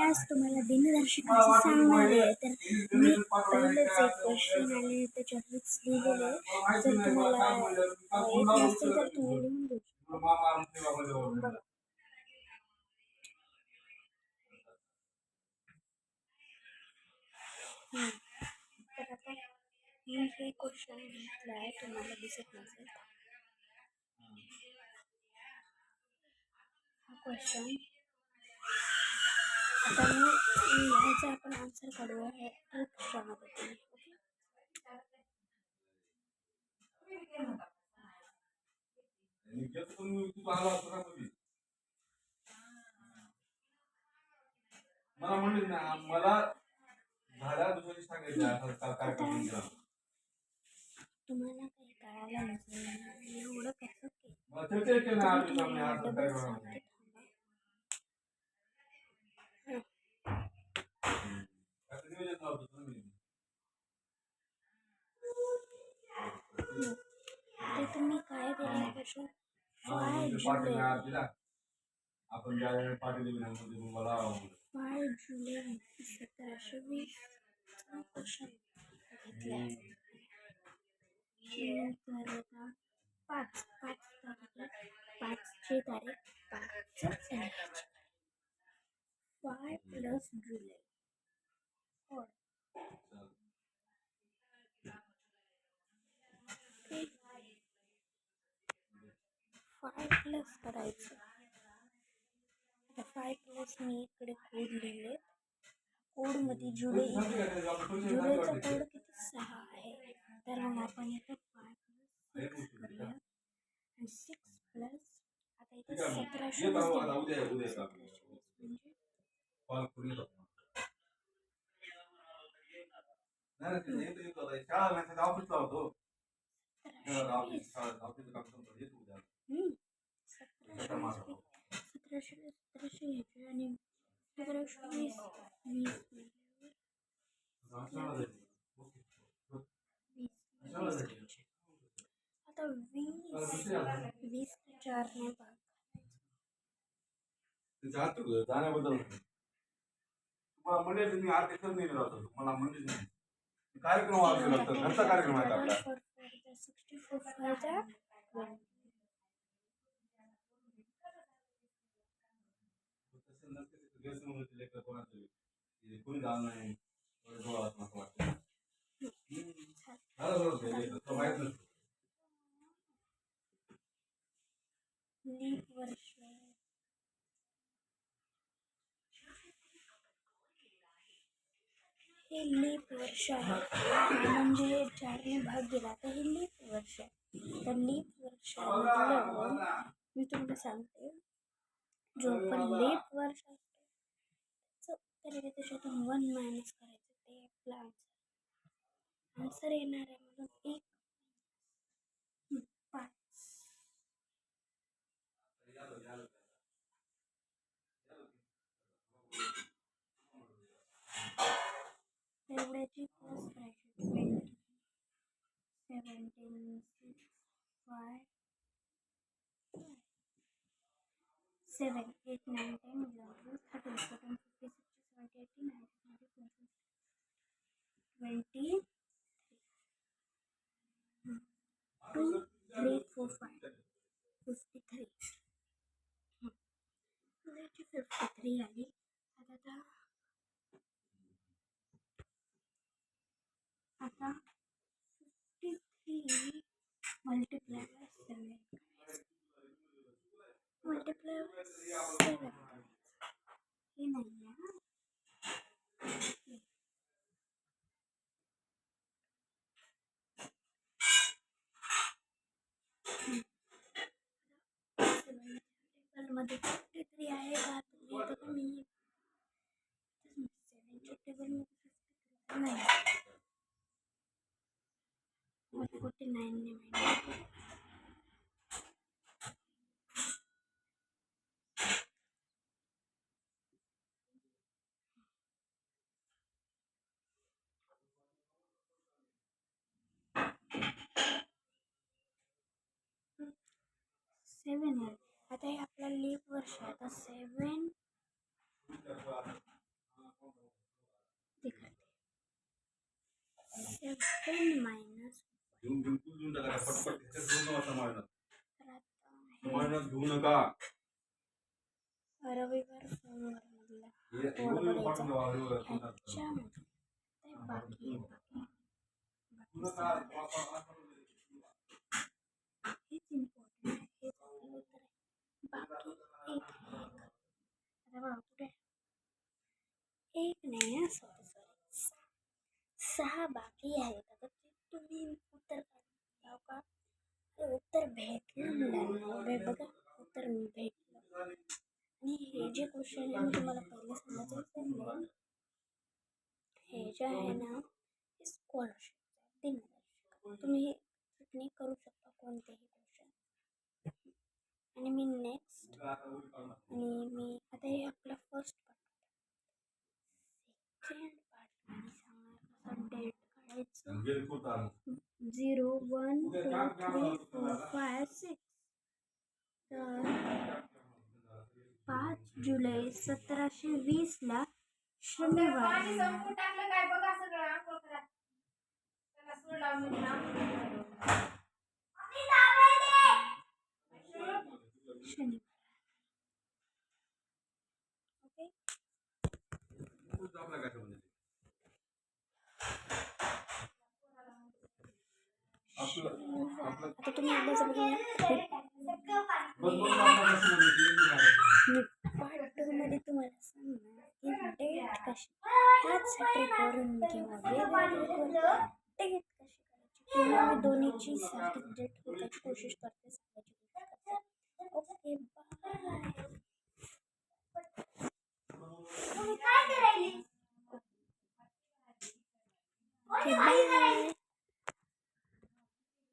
आज तुम्हाला दिनदर्शिकाचं सांगणार आहे. तर मी पहिलेच एक क्वेश्चन आणि त्याच्यावरच लिहिलेलं आहे. जर तुम्हाला येत नसेल तर तुम्ही लिहून देऊ शकता. बघा. तर आता मी हे क्वेश्चन घेतला आहे, तुम्हाला दिसत नसेल हा क्वेश्चन. आता मी ह्याचा आपण आन्सर काढूया हे रिक्षा मदतीने. मला म्हणले ना मला झाल्या दुसरी सांगायचं काय तुम्हाला काही कळायला नसेल एवढं कसं तुम्हाला डबल सांगते. ते तुम्ही काय दिलं क्वेश्चन 5 जुलै आपण ज्या पाठी दिली मला 5 जुलै 1720 क्वेश्चन घेतला. तर पाच पाचची तारीख 5 प्लस जुलै 5 प्लस करायचं. आता 5 प्लस मी इकडे कोड लिहिले. कोडमध्ये जुलैचा कोड किती 6 आहे. तर मग आपण इथे 5 प्लस 6 करूया. आणि 6 प्लस आता इथे 1720 आता 20 4 ने भाग जाण्याबद्दल तुम्हाला म्हणजे तुम्ही आज एकच नाही राहतो तुम्हाला म्हणजे नाही कार्यक्रम घरचा कार्यक्रम आहे आपला 64 कोणी जाणार नाही वाटतं. लीप वर्ष हे लीप वर्ष आहे. म्हणजे 4 ने भाग गेला तर हे लीप वर्ष आहे. तर लीप वर्ष मी तुम्हाला सांगते, जो पण लीप वर्ष असतो तरी त्याच्यातून 1 मायनस करायचं. ते आपला आन्सर येणार आहे. म्हणून 5 एवढ्याची प्लस करायची 20 17 6 5 7 8 9 10 11 12 13 14 15 16 17 18 19 20 2 3 4 5 53 53 आली. आता 53 मल्टिप्लाय बाय 7 मल्टिप्लाय बाय 7 हे नाही आहे. टेबलमध्ये 53 आहे का तुम्ही तर कमी 7च्या टेबलमध्ये 53 नाही 49 ने मायनस 7 आहे. आता हे आपलं लीप वर्ष आहे. आता 7 10 मायनस घेऊन बिलकुल देऊन टाका पटपट त्याच्यात घेऊन नका समाजनात तर आता हे समाजनात घेऊ नका रविवार सोमवार मधला हे कोड एवढं पाठवून द्यावा बघायचा रविवार ह्याच्यामध्ये ते बाकी घेऊ नका हेच इम्पॉर्टंट आहे हेच आपलं उत्तर आहे बाकी एक आहे आता बघा कुठे एक नाही सॉरी 6 बाकी आहेत आता ते तुम्ही उत्तर काढा का ते उत्तर भेटलं मुलांना बघा उत्तर भेटलं आणि हे जे क्वेश्चन आहे मी तुम्हाला पहिले सांगायचं विसरले हे जे आहे ना हे स्कॉलरशिप दिनदर्शिका तुम्ही हे टिप्पणी करू शकता कोणतेही क्वेश्चन आणि मी नेक्स्ट आणि मी आता हे आपला फर्स्ट पार्ट सेकंड पार्ट आणि सांगा कसं डेट काढायचं गेले खूप आलं 0 1 2 3 4 5 6 तर 5 जुलै 1720 ला शनिवार शनिवार ओके खूप आपला काय संबंध आहे? आता तुम्ही अभ्यास बघूया मी पार्ट 2 मध्ये तुम्हाला सांगणार की डेट कशी त्यासाठी करून किंवा वेगवेगळी डेट कशी करायची किंवा मी दोन्हीची सारखी डेट होण्याची कोशिश करते सांगायची कोशिश करते ओके बाय